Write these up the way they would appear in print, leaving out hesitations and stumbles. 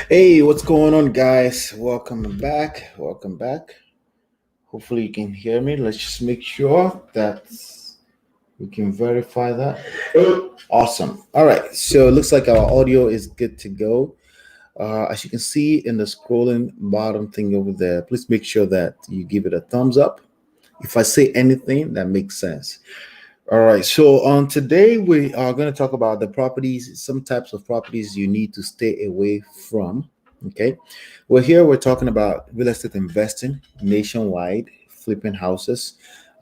Hey, what's going on, guys? Welcome back. Welcome back. Hopefully, you can hear me. Let's just make sure that we can verify that. Awesome. All right. So it looks like our audio is good to go. As you can see in the scrolling bottom thing over there, please make sure that you give it a thumbs up. If I say anything that makes sense. All right. So on today, we are going to talk about the properties, some types of properties you need to stay away from. Okay. Well, here we're talking about real estate investing nationwide, flipping houses,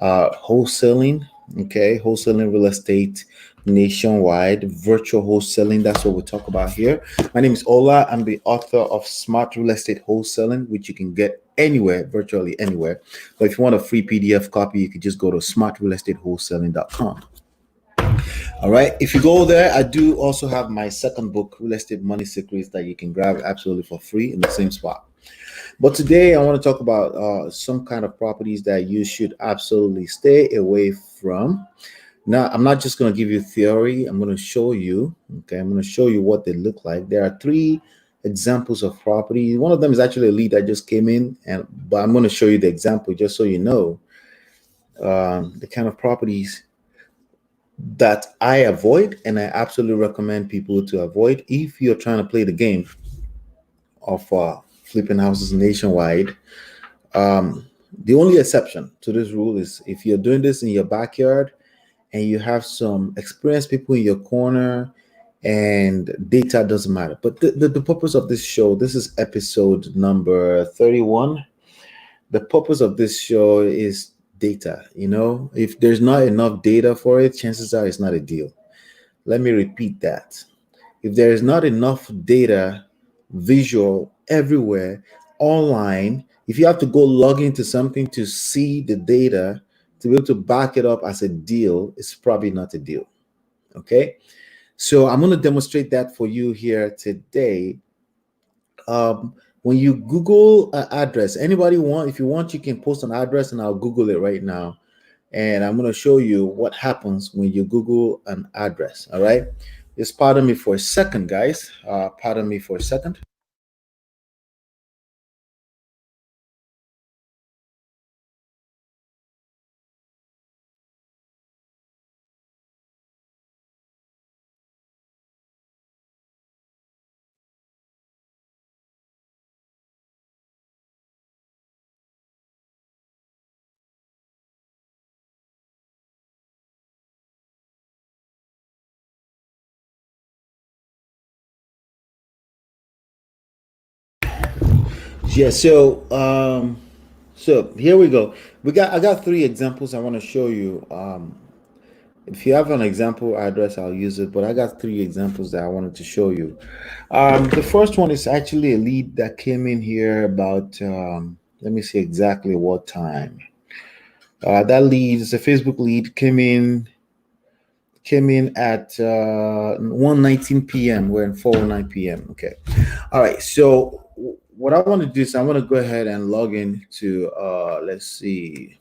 wholesaling. Okay. Wholesaling real estate nationwide, virtual wholesaling. That's what we talk about here. My name is Ola. I'm the author of Smart Real Estate Wholesaling, which you can get anywhere, virtually anywhere. But if you want a free PDF copy, you can just go to smartrealestatewholesaling.com. All right. If you go there, I do also have my second book, Real Estate Money Secrets, that you can grab absolutely for free in the same spot. But today, I want to talk about some kind of properties that you should absolutely stay away from. Now, I'm not just going to give you theory. I'm going to show you. Okay. I'm going to show you what they look like. There are three examples of property. One of them is actually a lead that just came in, but I'm going to show you the example just so you know the kind of properties that I avoid, and I absolutely recommend people to avoid if you're trying to play the game of flipping houses nationwide. The only exception to this rule is if you're doing this in your backyard and you have some experienced people in your corner and data doesn't matter. But the purpose of this show, this is episode number 31. The purpose of this show is data. If there's not enough data for it, chances are it's not a deal. Let me repeat that. If there is not enough data, visual, everywhere, online, if you have to go log into something to see the data to be able to back it up as a deal, it's probably not a deal. Okay. So I'm going to demonstrate that for you here today. When you Google an address, if you want, you can post an address and I'll Google it right now. And I'm going to show you what happens when you Google an address. All right. Just pardon me for a second, guys. Pardon me for a second. Yeah. So here we go. I got three examples I want to show you. If you have an example address, I'll use it. But I got three examples that I wanted to show you. The first one is actually a lead that came in here about. Let me see exactly what time. That lead is a Facebook lead. Came in at 1:19 p.m. We're in 4:09 p.m. Okay. All right. So what I want to do is I want to go ahead and log in to let's see.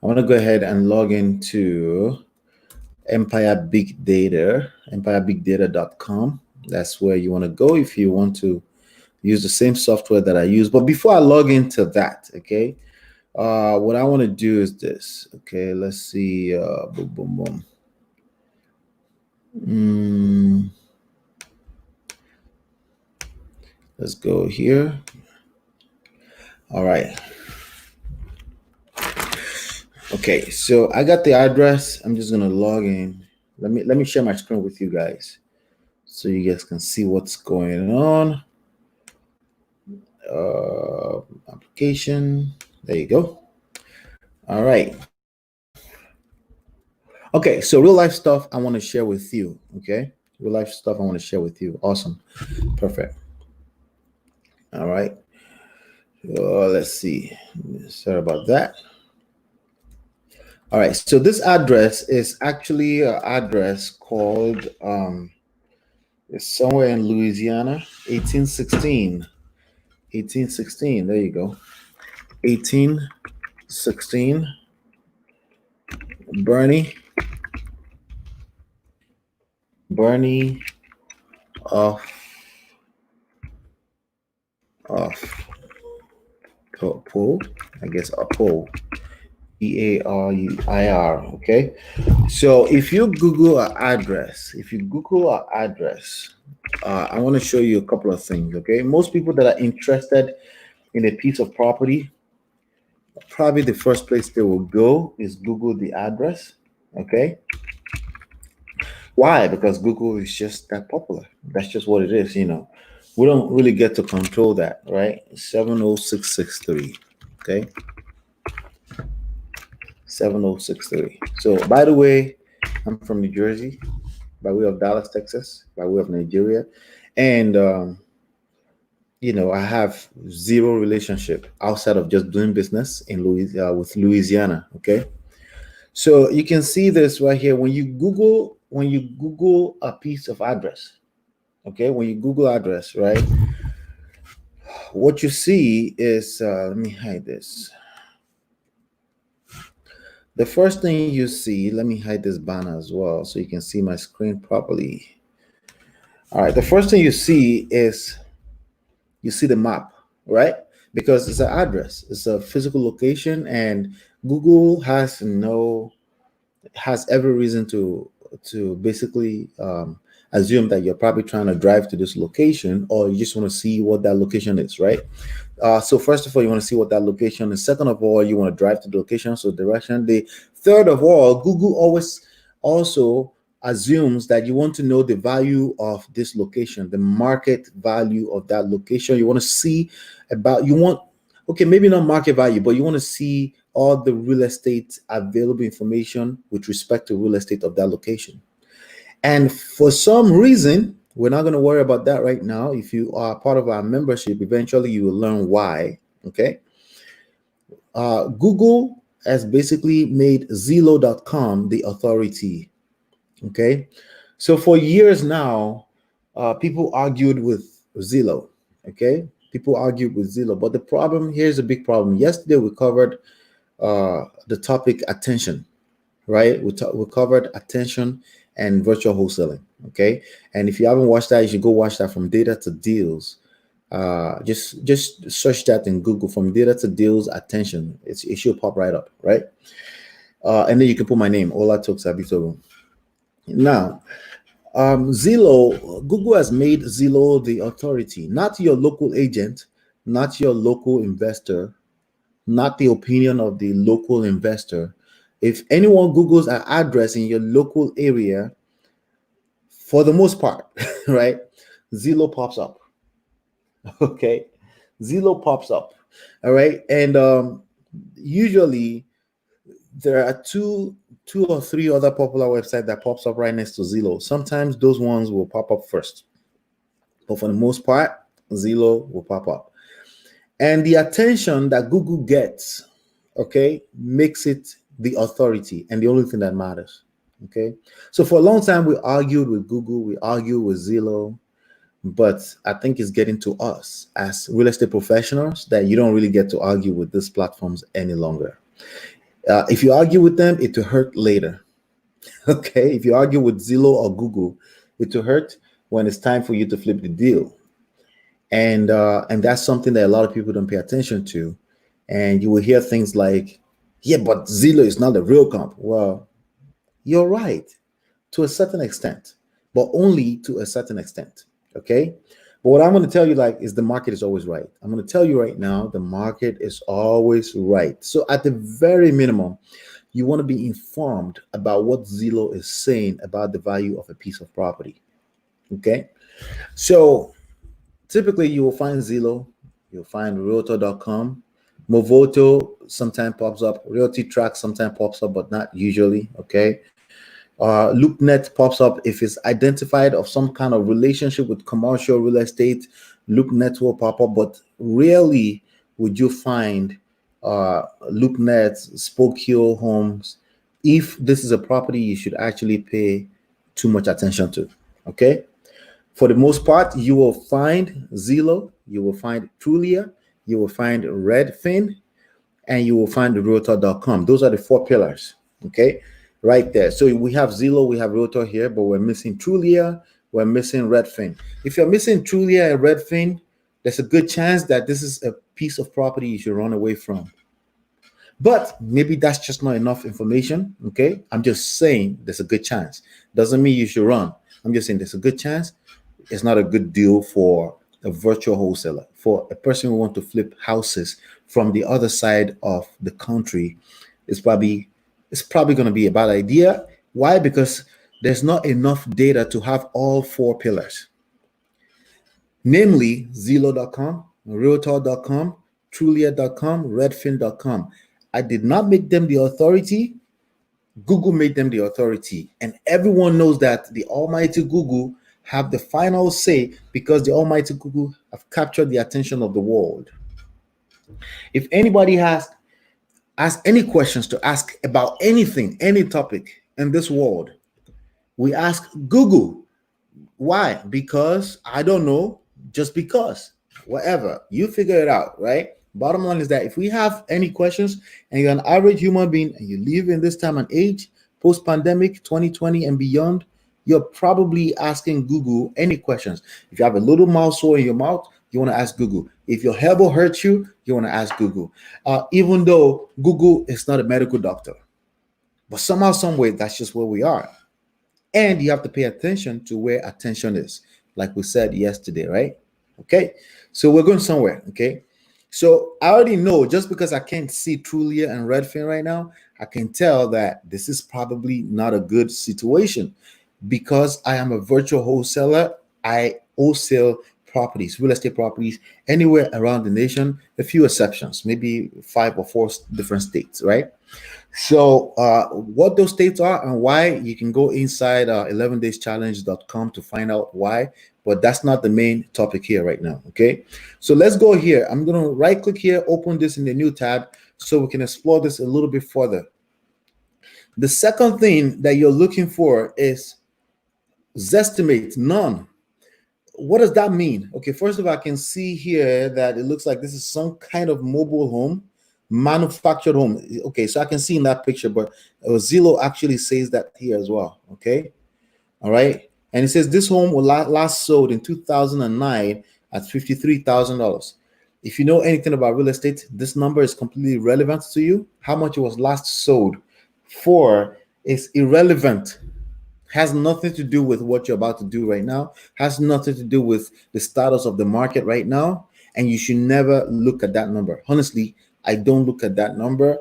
I want to go ahead and log into Empire Big Data, empirebigdata.com. That's where you want to go if you want to use the same software that I use. But before I log into that, okay, what I want to do is this. Okay, let's see. Boom, boom, boom. Let's go here. All right. Okay, so I got the address. I'm just gonna log in. Let me share my screen with you guys so you guys can see what's going on. Application. There you go. All right. Okay, so real life stuff I want to share with you. Okay, real life stuff I want to share with you. Awesome. Perfect. All right. Let's see. Sorry about that. All right. So this address is actually an address called it's somewhere in Louisiana, 1816. 1816. There you go. 1816. Bernie of of poll, I guess a poll, Pareir. Okay. So if you Google an address, I want to show you a couple of things. Okay. Most people that are interested in a piece of property, probably the first place they will go is Google the address. Okay. Why? Because Google is just that popular. That's just what it is. We don't really get to control that, right? 70663. Okay. 70663. So, by the way, I'm from New Jersey, by way of Dallas, Texas, by way of Nigeria. And, I have zero relationship outside of just doing business in with Louisiana. Okay. So you can see this right here. When you Google a piece of address, okay, when you Google address, right, what you see is, let me hide this. The first thing you see, let me hide this banner as well so you can see my screen properly. All right, the first thing you see is you see the map, right? Because it's an address, it's a physical location, and Google has every reason to basically assume that you're probably trying to drive to this location, or you just want to see what that location is, right? So first of all, you want to see what that location is. Second of all, you want to drive to the location, so direction. The third of all, Google always also assumes that you want to know the value of this location, the market value of that location. You want to see okay, maybe not market value, but you want to see all the real estate available information with respect to real estate of that location. And for some reason, we're not going to worry about that right now. If you are part of our membership, eventually you will learn why. Okay. Google has basically made Zillow.com the authority. Okay. So for years now, people argued with Zillow. Okay. People argued with Zillow. But here's a big problem. Yesterday, we covered the topic attention, right? We covered attention and virtual wholesaling. Okay. And if you haven't watched that, you should go watch that, from data to deals. Just search that in Google, from data to deals attention. It should pop right up, right? And then you can put my name, Olatoks Abitogun. Now, Google has made Zillow the authority, not your local agent, not your local investor, not the opinion of the local investor. If anyone Googles an address in your local area, for the most part, right, Zillow pops up. Okay, Zillow pops up. All right, and usually there are two or three other popular websites that pops up right next to Zillow. Sometimes those ones will pop up first, but for the most part, Zillow will pop up. And the attention that Google gets, okay, makes it the authority and the only thing that matters. Okay. So for a long time, we argued with Google, we argued with Zillow, but I think it's getting to us as real estate professionals that you don't really get to argue with these platforms any longer. If you argue with them, it will hurt later. Okay. If you argue with Zillow or Google, it will hurt when it's time for you to flip the deal. And that's something that a lot of people don't pay attention to. And you will hear things like, yeah, but Zillow is not the real comp. Well, you're right to a certain extent, but only to a certain extent. Okay. But what I'm going to tell you, is the market is always right. I'm going to tell you right now, the market is always right. So at the very minimum, you want to be informed about what Zillow is saying about the value of a piece of property. Okay. So typically you will find Zillow, you'll find Realtor.com, Movoto sometimes pops up, Realty Track sometimes pops up, but not usually. Okay. LoopNet pops up if it's identified of some kind of relationship with commercial real estate. LoopNet will pop up, but rarely would you find LoopNet, Spoke Hill Homes, if this is a property you should actually pay too much attention to. Okay. For the most part, you will find Zillow, you will find Trulia, you will find Redfin, and you will find the Realtor.com. Those are the four pillars. Okay. Right there. So we have Zillow, we have Realtor here, but we're missing Trulia, we're missing Redfin. If you're missing Trulia and Redfin, there's a good chance that this is a piece of property you should run away from. But maybe that's just not enough information. Okay. I'm just saying there's a good chance. Doesn't mean you should run. I'm just saying there's a good chance. It's not a good deal for a virtual wholesaler. For a person who wants to flip houses from the other side of the country, it's probably going to be a bad idea. Why? Because there's not enough data to have all four pillars, namely Zillow.com, Realtor.com, Trulia.com, Redfin.com. I did not make them the authority. Google made them the authority. And everyone knows that the almighty Google have the final say because the almighty Google have captured the attention of the world. If anybody has any questions to ask about anything, any topic in this world, we ask Google. Why? Because I don't know, just because. Whatever. You figure it out, right? Bottom line is that if we have any questions and you're an average human being and you live in this time and age, post-pandemic, 2020 and beyond, you're probably asking Google any questions. If you have a little mouse sore in your mouth, you want to ask Google. If your elbow hurts you, you want to ask Google. Even though Google is not a medical doctor. But somehow, some way, that's just where we are. And you have to pay attention to where attention is, like we said yesterday, right? Okay, so we're going somewhere, okay? So I already know, just because I can't see Trulia and Redfin right now, I can tell that this is probably not a good situation. Because I am a virtual wholesaler, I wholesale properties, real estate properties, anywhere around the nation, a few exceptions, maybe 5 or 4 different states, right? So what those states are and why, you can go inside 11dayschallenge.com to find out why, but that's not the main topic here right now, okay? So let's go here. I'm going to right click here, open this in the new tab so we can explore this a little bit further. The second thing that you're looking for is Zestimate, none. What does that mean? Okay, first of all, I can see here that it looks like this is some kind of mobile home, manufactured home. Okay, so I can see in that picture, but Zillow actually says that here as well. Okay, all right, and it says this home was last sold in 2009 at $53,000. If you know anything about real estate, this number is completely irrelevant to you. How much it was last sold for is irrelevant. Has nothing to do with what you're about to do right now, has nothing to do with the status of the market right now, and you should never look at that number. Honestly, I don't look at that number.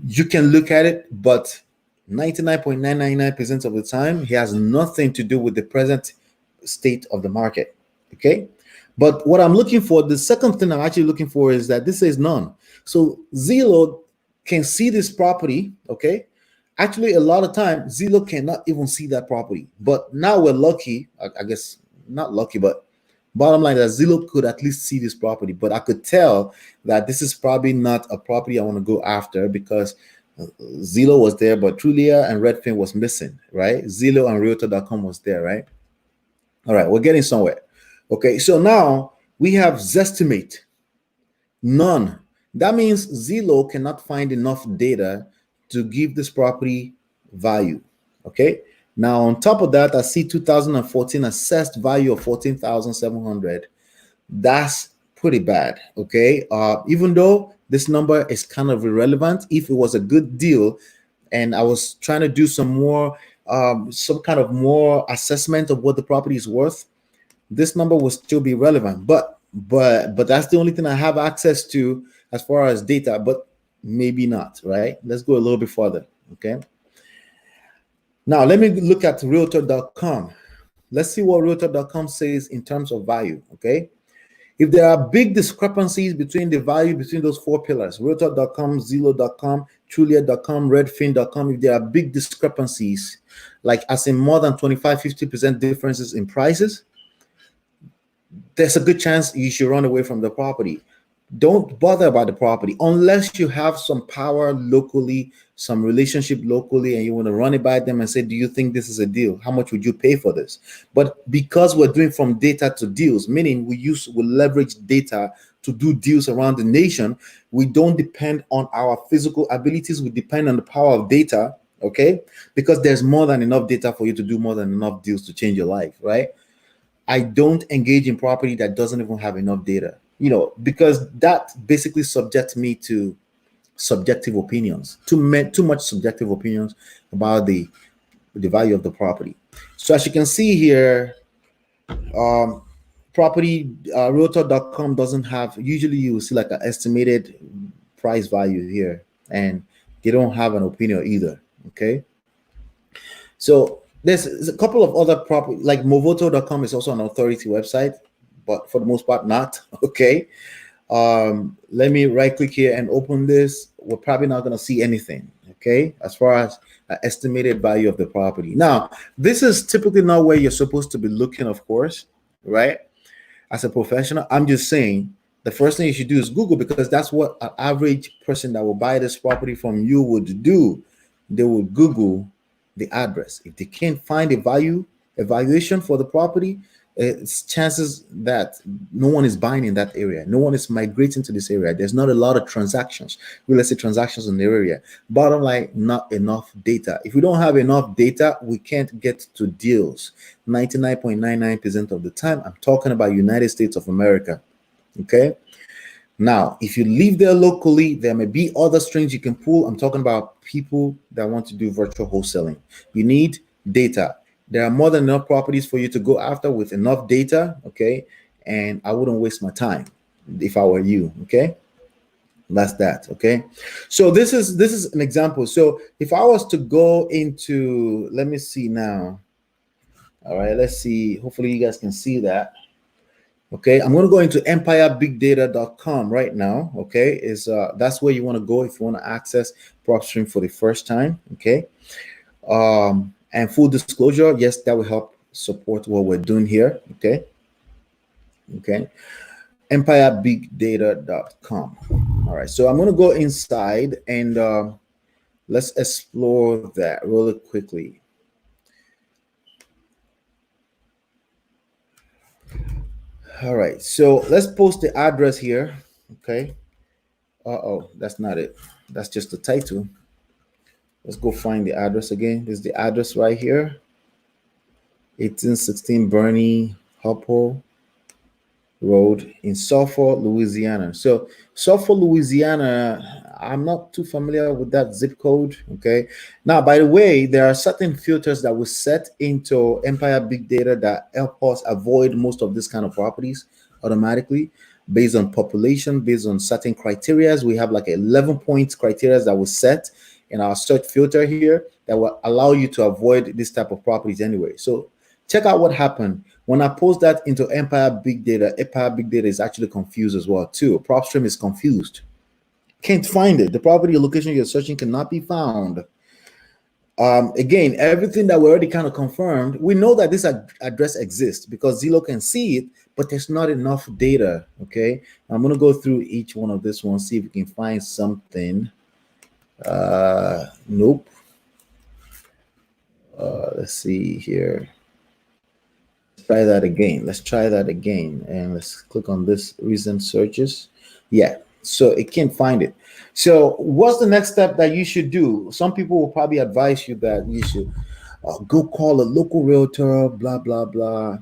You can look at it, but 99.999% of the time, it has nothing to do with the present state of the market, okay? But what I'm looking for, the second thing I'm actually looking for is that this says none. So Zillow can see this property, okay? Actually, a lot of time, Zillow cannot even see that property. But now we're lucky, I guess, not lucky, but bottom line that Zillow could at least see this property. But I could tell that this is probably not a property I want to go after because Zillow was there, but Trulia and Redfin was missing, right? Zillow and Realtor.com was there, right? All right, we're getting somewhere. Okay, so now we have Zestimate, none. That means Zillow cannot find enough data to give this property value. Okay, now on top of that, I see 2014 assessed value of 14,700. That's pretty bad. Okay, even though this number is kind of irrelevant, if it was a good deal and I was trying to do some more some kind of more assessment of what the property is worth, this number will still be relevant. But that's the only thing I have access to as far as data, but maybe not, right? Let's go a little bit further, okay? Now, let me look at Realtor.com. Let's see what Realtor.com says in terms of value, okay? If there are big discrepancies between the value between those 4 pillars, Realtor.com, Zillow.com, Trulia.com, Redfin.com, if there are big discrepancies, like as in more than 25, 50% differences in prices, there's a good chance you should run away from the property. Don't bother about the property unless you have some power locally, some relationship locally, and you want to run it by them and say, do you think this is a deal? How much would you pay for this? But because we're doing from data to deals, meaning we leverage data to do deals around the nation, we don't depend on our physical abilities. We depend on the power of data, okay? Because there's more than enough data for you to do more than enough deals to change your life, right? I don't engage in property that doesn't even have enough data. because that basically subjects me to subjective opinions, too much subjective opinions about the value of the property. So as you can see here, um, property realtor.com doesn't have, usually you will see like an estimated price value here, and they don't have an opinion either. Okay. So there's a couple of other property, like movoto.com is also an authority website, but for the most part not. Okay. Let me right click here and open this. We're probably not going to see anything. Okay, as far as estimated value of the property. Now, this is typically not where you're supposed to be looking, of course, right? As a professional, I'm just saying the first thing you should do is Google, because that's what an average person that will buy this property from you would do. They would Google the address. If they can't find a valuation for the property, it's chances that no one is buying in that area. No one is migrating to this area. There's not a lot of transactions, real estate transactions in the area. Bottom line, not enough data. If we don't have enough data, we can't get to deals. 99.99% of the time, I'm talking about United States of America. Okay. Now, if you live there locally, there may be other strings you can pull. I'm talking about people that want to do virtual wholesaling. You need data. There are more than enough properties for you to go after with enough data. Okay. And I wouldn't waste my time if I were you. Okay. That's that. Okay. So this is an example. So if I was to go into, let me see now. All right. Let's see. Hopefully you guys can see that. Okay, I'm going to go into empirebigdata.com right now. Okay, that's where you want to go if you want to access PropStream for the first time. Okay, and full disclosure, yes, that will help support what we're doing here. Okay, empirebigdata.com. All right, so I'm going to go inside and let's explore that really quickly. All right, so let's post the address here. Okay. Oh, that's not it. That's just the title. Let's go find the address again. This is the address right here. 1816 Bernie Hopple Road in Suffolk, Louisiana. So Suffolk, Louisiana, I'm not too familiar with that zip code. Okay. Now, by the way, there are certain filters that we set into Empire Big Data that help us avoid most of this kind of properties automatically based on population, based on certain criteria. We have like 11 points criteria that we set in our search filter here that will allow you to avoid this type of properties anyway. So check out what happened. When I post that into Empire Big Data is actually confused as well too. PropStream is confused. Can't find it. The property location you're searching cannot be found. Again, everything that we already kind of confirmed, we know that this address exists because Zillow can see it, but there's not enough data. Okay, I'm going to go through each one of this one, see if we can find something. Nope. Let's see here. Try that again. Let's try that again, and let's click on this recent searches. Yeah, so it can't find it. So what's the next step that you should do? Some people will probably advise you that you should go call a local realtor, blah blah blah.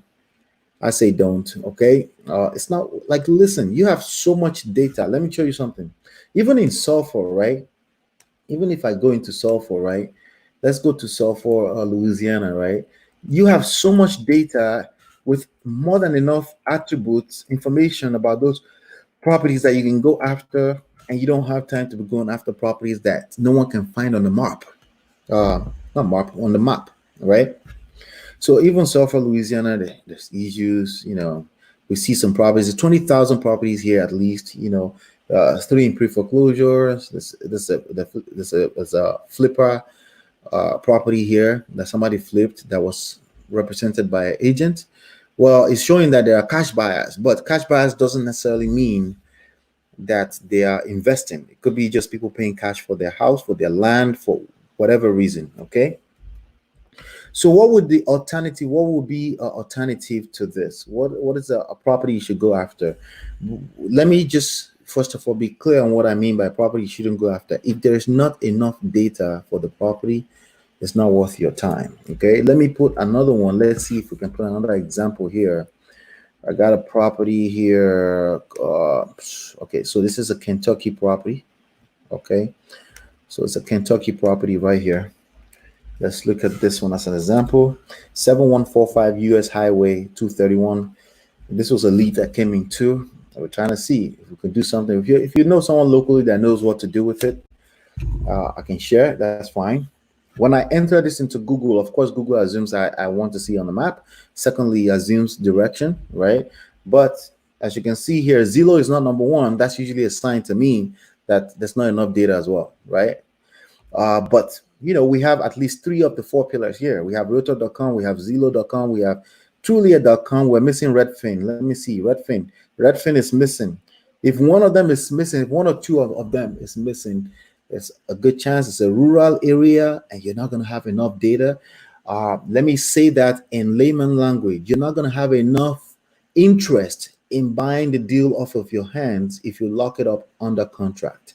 I say don't. Okay, it's not like, listen, you have so much data. Let me show you something. Even in Sulphur, right? Even if I go into Sulphur, right? Let's go to Sulphur, Louisiana, right? You have so much data with more than enough attributes, information about those properties that you can go after, and you don't have time to be going after properties that no one can find on the map. Not map, on the map, right? So even Sulphur, Louisiana, there's issues, we see some properties, there's 20,000 properties here at least, 3 in pre-foreclosure. There's a flipper property here that somebody flipped that was represented by an agent. Well, it's showing that there are cash buyers, but cash buyers doesn't necessarily mean that they are investing. It could be just people paying cash for their house, for their land, for whatever reason. Okay. So what would be an alternative to this? What is a property you should go after? Let me just first of all be clear on what I mean by property you shouldn't go after. If there is not enough data for the property, it's not worth your time. Okay, let me put another one. Let's see if we can put another example here. I got a property here. Okay, so this is a Kentucky property. Okay, so it's a Kentucky property right here. Let's look at this one as an example. 7145 US Highway 231. This was a lead that came in too. We're trying to see if we can do something. If you know someone locally that knows what to do with it, I can share it. That's fine. When I enter this into Google, of course, Google assumes I want to see on the map. Secondly, assumes direction, right? But as you can see here, Zillow is not number one. That's usually a sign to me that there's not enough data as well, right? But we have at least three of the four pillars here. We have Realtor.com, we have Zillow.com, we have Trulia.com. We're missing Redfin. Let me see. Redfin. Redfin is missing. If one of them is missing, if one or two of them is missing, there's a good chance it's a rural area and you're not going to have enough data. Let me say that in layman language. You're not going to have enough interest in buying the deal off of your hands if you lock it up under contract.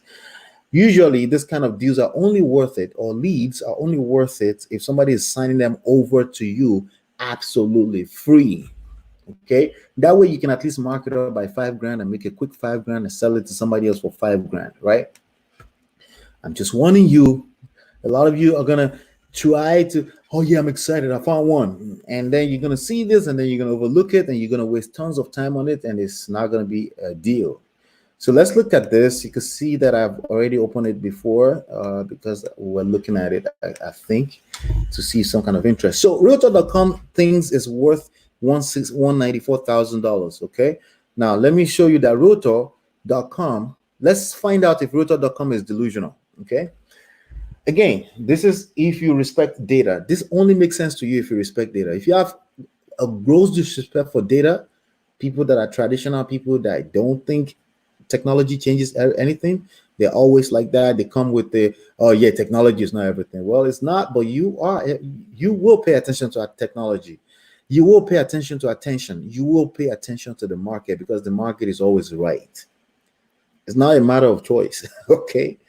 Usually, this kind of deals are only worth it, or leads are only worth it if somebody is signing them over to you absolutely free. Okay, that way you can at least mark it up by $5,000 and make a quick $5,000 and sell it to somebody else for $5,000, right? I'm just warning you. A lot of you are gonna try to, oh yeah, I'm excited, I found one, and then you're gonna see this, and then you're gonna overlook it, and you're gonna waste tons of time on it, and it's not gonna be a deal. So let's look at this. You can see that I've already opened it before because we're looking at it, I think, to see some kind of interest. So Realtor.com thinks is worth $194,000. Okay. Now let me show you that Realtor.com. Let's find out if Realtor.com is delusional. Okay. Again, this is if you respect data. This only makes sense to you if you respect data. If you have a gross disrespect for data, people that are traditional, people that don't think technology changes anything, they're always like that. They come with the, oh yeah, technology is not everything. Well, it's not, but you will pay attention to our technology. You will pay attention to attention. You will pay attention to the market because the market is always right. It's not a matter of choice. Okay.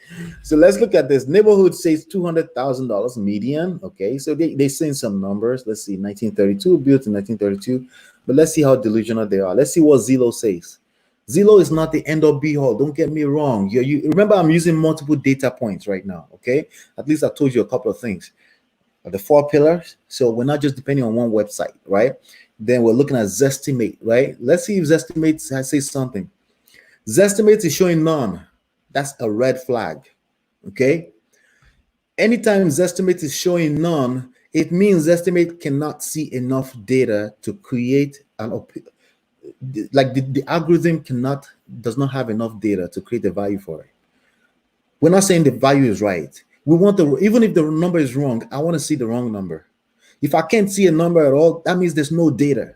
So let's look at this. Neighborhood says $200,000 median. Okay. So they're saying some numbers. Let's see, 1932, built in 1932. But let's see how delusional they are. Let's see what Zillow says. Zillow is not the end all be all. Don't get me wrong. You remember, I'm using multiple data points right now. Okay. At least I told you a couple of things. The four pillars. So we're not just depending on one website, right? Then we're looking at Zestimate, right? Let's see if Zestimate says something. Zestimate is showing none. That's a red flag. Okay. Anytime Zestimate is showing none, it means Zestimate cannot see enough data to create an opinion. Like the algorithm does not have enough data to create the value for it. We're not saying the value is right. We want even if the number is wrong, I want to see the wrong number. If I can't see a number at all, that means there's no data.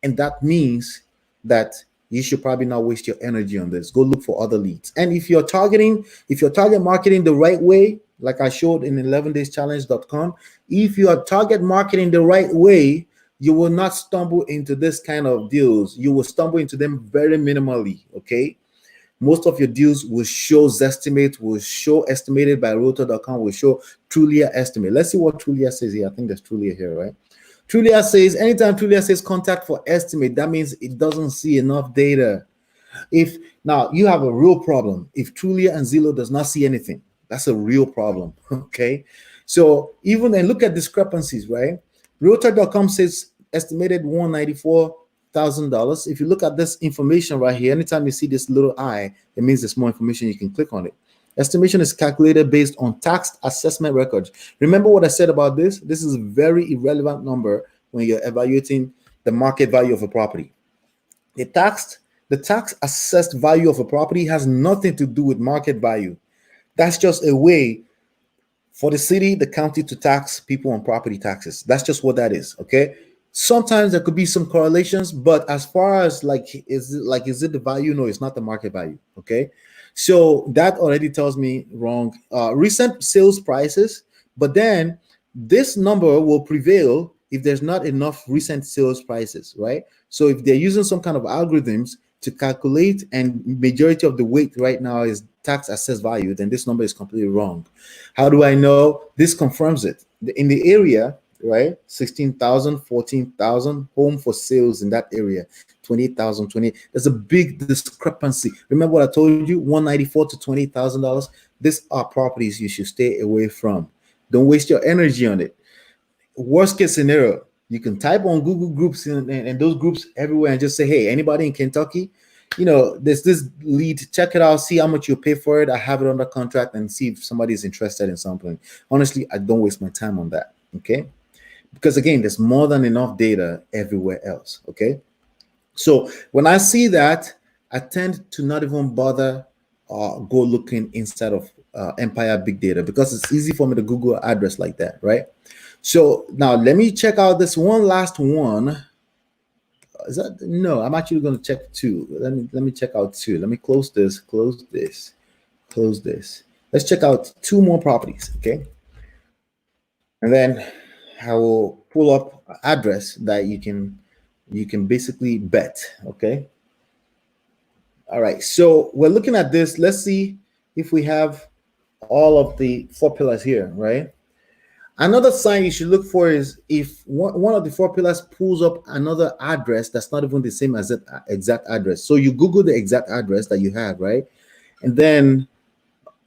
And that means that you should probably not waste your energy on this. Go look for other leads. And if you're target marketing the right way, like I showed in 11dayschallenge.com, if you are target marketing the right way, you will not stumble into this kind of deals. You will stumble into them very minimally, okay? Most of your deals will show Zestimate, will show estimated by Realtor.com, will show Trulia estimate. Let's see what Trulia says here. I think there's Trulia here, right? Trulia says, anytime Trulia says contact for estimate, that means it doesn't see enough data. If now you have a real problem, if Trulia and Zillow does not see anything, that's a real problem, okay? So even then, look at discrepancies, right? Realtor.com says estimated $194,000. If you look at this information right here, anytime you see this little I, it means there's more information. You can click on it. Estimation is calculated based on tax assessment records. Remember what I said about this? This is a very irrelevant number when you're evaluating the market value of a property. The tax assessed value of a property has nothing to do with market value. That's just a way for the city, the county to tax people on property taxes. That's just what that is, okay? Sometimes there could be some correlations, but as far as is it the value? No, it's not the market value, okay? So that already tells me wrong. Recent sales prices, but then this number will prevail if there's not enough recent sales prices, right? So if they're using some kind of algorithms to calculate and majority of the weight right now is tax assessed value, then this number is completely wrong. How do I know? This confirms it. In the area, right? 16,000, 14,000 home for sales in that area. 28,000, 20. There's a big discrepancy. Remember what I told you? 194 to $28,000. These are properties you should stay away from. Don't waste your energy on it. Worst case scenario, you can type on Google groups and those groups everywhere and just say, hey, anybody in Kentucky, there's this lead, check it out, see how much you pay for it. I have it under contract, and see if somebody's interested in something. Honestly, I don't waste my time on that. Okay. Because again, there's more than enough data everywhere else. Okay. So when I see that, I tend to not even bother go looking inside of Empire Big Data, because it's easy for me to Google address like that, right? So now let me check out this one last one. Is that no? I'm actually going to check two. Let me check out two. Let me close this. Close this. Close this. Let's check out two more properties, okay? And then I will pull up address that you can basically bet, okay? All right, so we're looking at this. Let's see if we have all of the four pillars here, right? Another sign you should look for is if one of the four pillars pulls up another address that's not even the same as that exact address. So you Google the exact address that you have, right? And then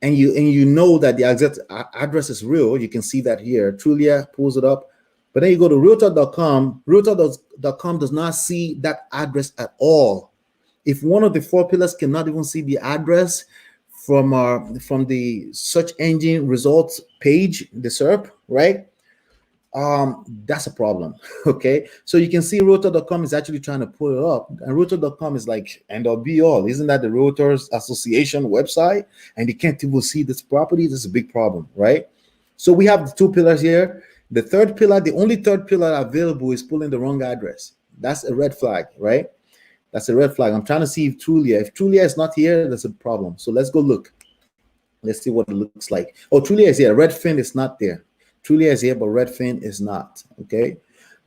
you know that the exact address is real. You can see that here. Trulia pulls it up. But then you go to realtor.com. Realtor.com does not see that address at all. If one of the four pillars cannot even see the address from the search engine results page, the SERP, right? That's a problem. Okay, so you can see realtor.com is actually trying to pull it up, and realtor.com is like end all be all. Isn't that the Realtors Association website? And you can't even see this property. This is a big problem, right? So we have the two pillars here. The third pillar, the only third pillar available, is pulling the wrong address. That's a red flag, right? That's a red flag. I'm trying to see if Trulia is not here, that's a problem. So let's go look. Let's see what it looks like. Oh, Trulia is here. Redfin is not there. Trulia is here, but Redfin is not. Okay.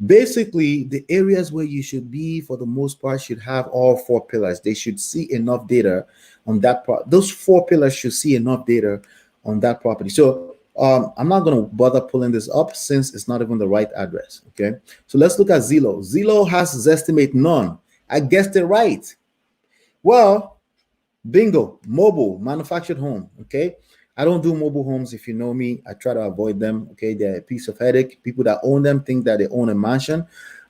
Basically, the areas where you should be, for the most part, should have all four pillars. They should see enough data on that part. Those four pillars should see enough data on that property. So I'm not going to bother pulling this up since it's not even the right address. Okay. So let's look at Zillow. Zillow has Zestimate none. I guessed it right. Well, bingo, mobile, manufactured home. Okay. I don't do mobile homes. If you know me, I try to avoid them. Okay. They're a piece of headache. People that own them think that they own a mansion.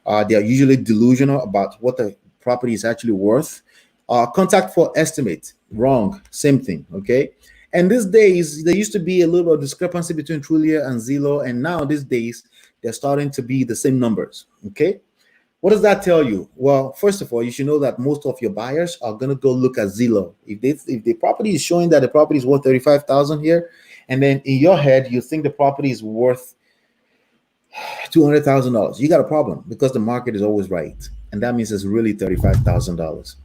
They are usually delusional about what the property is actually worth. Contact for estimate, wrong, same thing. Okay. And these days, there used to be a little discrepancy between Trulia and Zillow. And now these days, they're starting to be the same numbers. Okay. What does that tell you? Well, first of all, you should know that most of your buyers are going to go look at Zillow. If the property is showing that the property is worth $35,000 here, and then in your head you think the property is worth $200,000, you got a problem, because the market is always right, and that means it's really $35,000.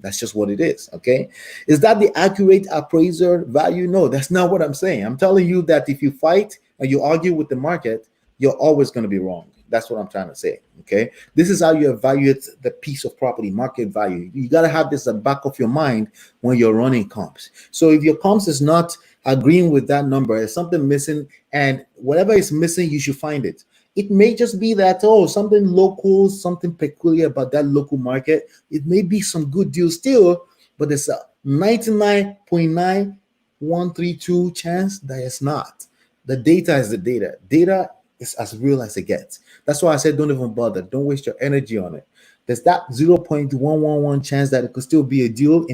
That's just what it is. Okay, is that the accurate appraiser value? No, that's not what I'm saying. I'm telling you that if you fight and you argue with the market, you're always going to be wrong. That's what I'm trying to say. Okay, this is how you evaluate the piece of property, market value. You got to have this at the back of your mind when you're running comps. So if your comps is not agreeing with that number, there's something missing, and whatever is missing, you should find it. It may just be that, something local, something peculiar about that local market. It may be some good deals still, but there's a 99.9132 chance that it's not. The data is the data. Data is as real as it gets. That's why I said don't even bother. Don't waste your energy on it. There's that 0.111 chance that it could still be a deal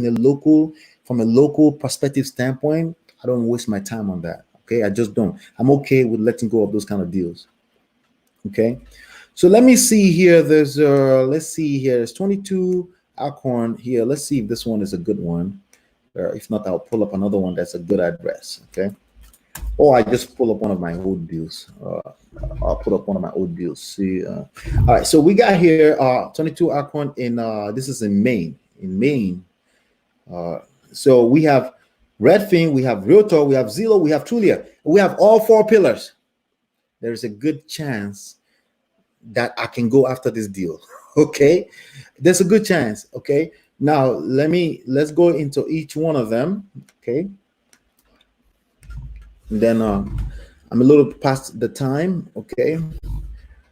from a local perspective standpoint. I don't waste my time on that. Okay, I just don't. I'm okay with letting go of those kind of deals. Okay, so let me see here. There's let's see here. There's 22 Alcorn here. Let's see if this one is a good one. If not, I'll pull up another one that's a good address. Okay. I just pull up one of my old deals. I'll put up one of my old deals. See, all right. So we got here 22 Alcorn in this is in Maine. So we have Redfin, we have Realtor, we have Zillow, we have Trulia. We have all four pillars. There's a good chance that I can go after this deal. Okay, there's a good chance. Okay, now let's go into each one of them. Okay, and then I'm a little past the time. Okay,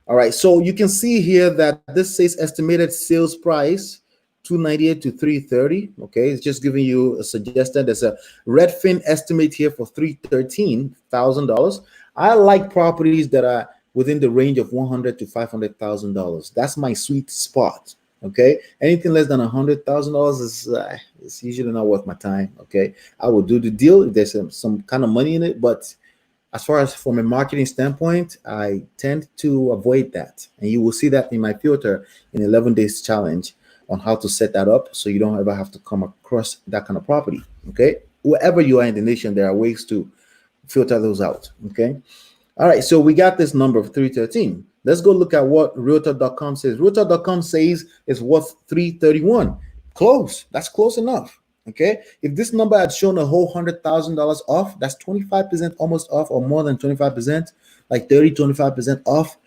all right. So you can see here that this says estimated sales price. 298 to 330. Okay, it's just giving you a suggestion. There's a Redfin estimate here for $313,000. I like properties that are within the range of $100 to $500,000. That's my sweet spot. Okay, anything less than $100,000 is it's usually not worth my time. Okay, I will do the deal if there's some kind of money in it, but as far as from a marketing standpoint, I tend to avoid that. And you will see that in my filter in 11 days challenge on how to set that up so you don't ever have to come across that kind of property. Okay. Wherever you are in the nation, there are ways to filter those out. Okay. All right. So we got this number of 313. Let's go look at what realtor.com says. Realtor.com says it's worth 331. Close. That's close enough. Okay, if this number had shown a whole $100,000 off, that's 25% almost off, or more than 25%, like 25% off.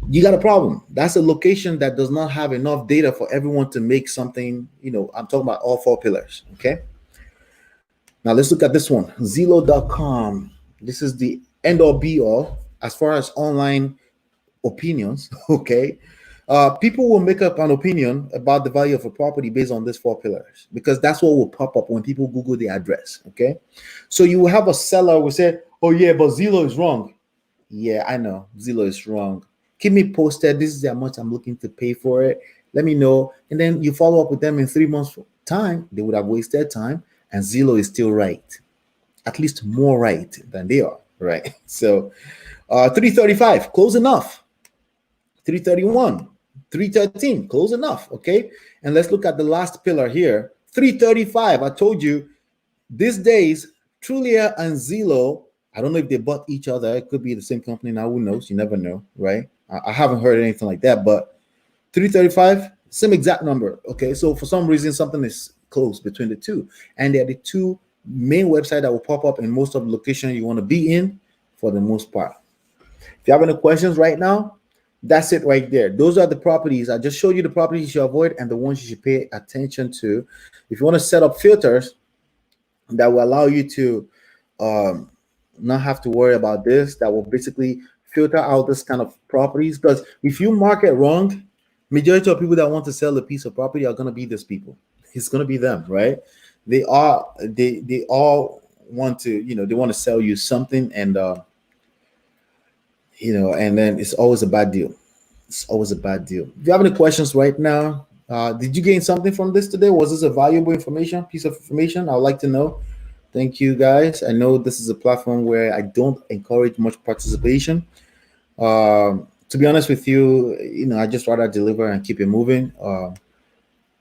You got a problem. That's a location that does not have enough data for everyone to make something. I'm talking about all four pillars. Okay, now let's look at this one, Zillow.com. This is the end all be all as far as online opinions. Okay, people will make up an opinion about the value of a property based on these four pillars, because that's what will pop up when people Google the address. Okay, so you will have a seller who say, "Oh yeah, but Zillow is wrong." Yeah, I know Zillow is wrong. Keep me posted. This is how much I'm looking to pay for it. Let me know, and then you follow up with them in 3 months' time. They would have wasted time, and Zillow is still right, at least more right than they are. Right. So, 335, close enough. 331. 313, close enough. Okay, and let's look at the last pillar here, 335. I told you these days Trulia and Zillow, I don't know if they bought each other. It could be the same company now. Who knows? You never know, right? I haven't heard anything like that, but 335, same exact number. Okay, so for some reason something is close between the two, and they're the two main websites that will pop up in most of the location you want to be in for the most part. If you have any questions right now, that's it right there. Those are the properties. I just showed you the properties you should avoid and the ones you should pay attention to. If you want to set up filters that will allow you to not have to worry about this, that will basically filter out this kind of properties. Because if you market wrong, majority of people that want to sell a piece of property are going to be these people. It's going to be them, right? They all want to, they want to sell you something, and and then it's always a bad deal. It's always a bad deal. If you have any questions right now, did you gain something from this today? Was this a valuable piece of information? I would like to know. Thank you, guys. I know this is a platform where I don't encourage much participation. To be honest with you, I just rather deliver and keep it moving.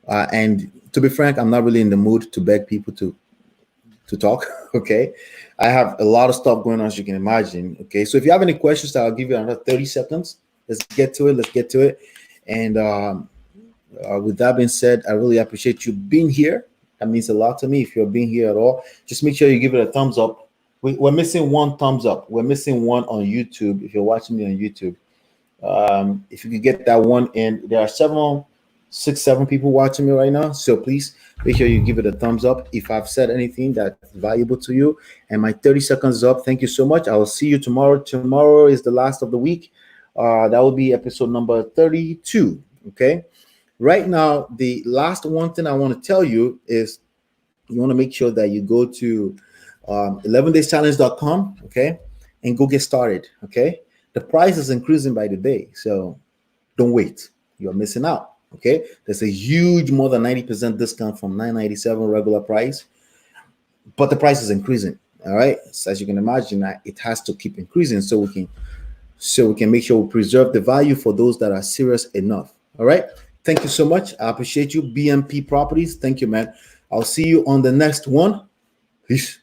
And to be frank, I'm not really in the mood to beg people to talk. Okay, I have a lot of stuff going on, as you can imagine. Okay, so if you have any questions, I'll give you another 30 seconds. Let's get to it. And with that being said, I really appreciate you being here. That means a lot to me. If you're being here at all, just make sure you give it a thumbs up. We're missing one thumbs up. We're missing one on YouTube. If you're watching me on YouTube, if you could get that one in, there are 6, 7 people watching me right now. So please make sure you give it a thumbs up if I've said anything that's valuable to you. And my 30 seconds is up. Thank you so much. I will see you tomorrow. Tomorrow is the last of the week. That will be episode number 32. Okay. Right now, the last one thing I want to tell you is you want to make sure that you go to 11dayschallenge.com. Okay. And go get started. Okay. The price is increasing by the day. So don't wait. You're missing out. Okay, there's a huge, more than 90% discount from $997 regular price, but the price is increasing. All right, so as you can imagine, it has to keep increasing so we can make sure we preserve the value for those that are serious enough. All right, thank you so much. I appreciate you, BMP Properties. Thank you, man. I'll see you on the next one. Peace.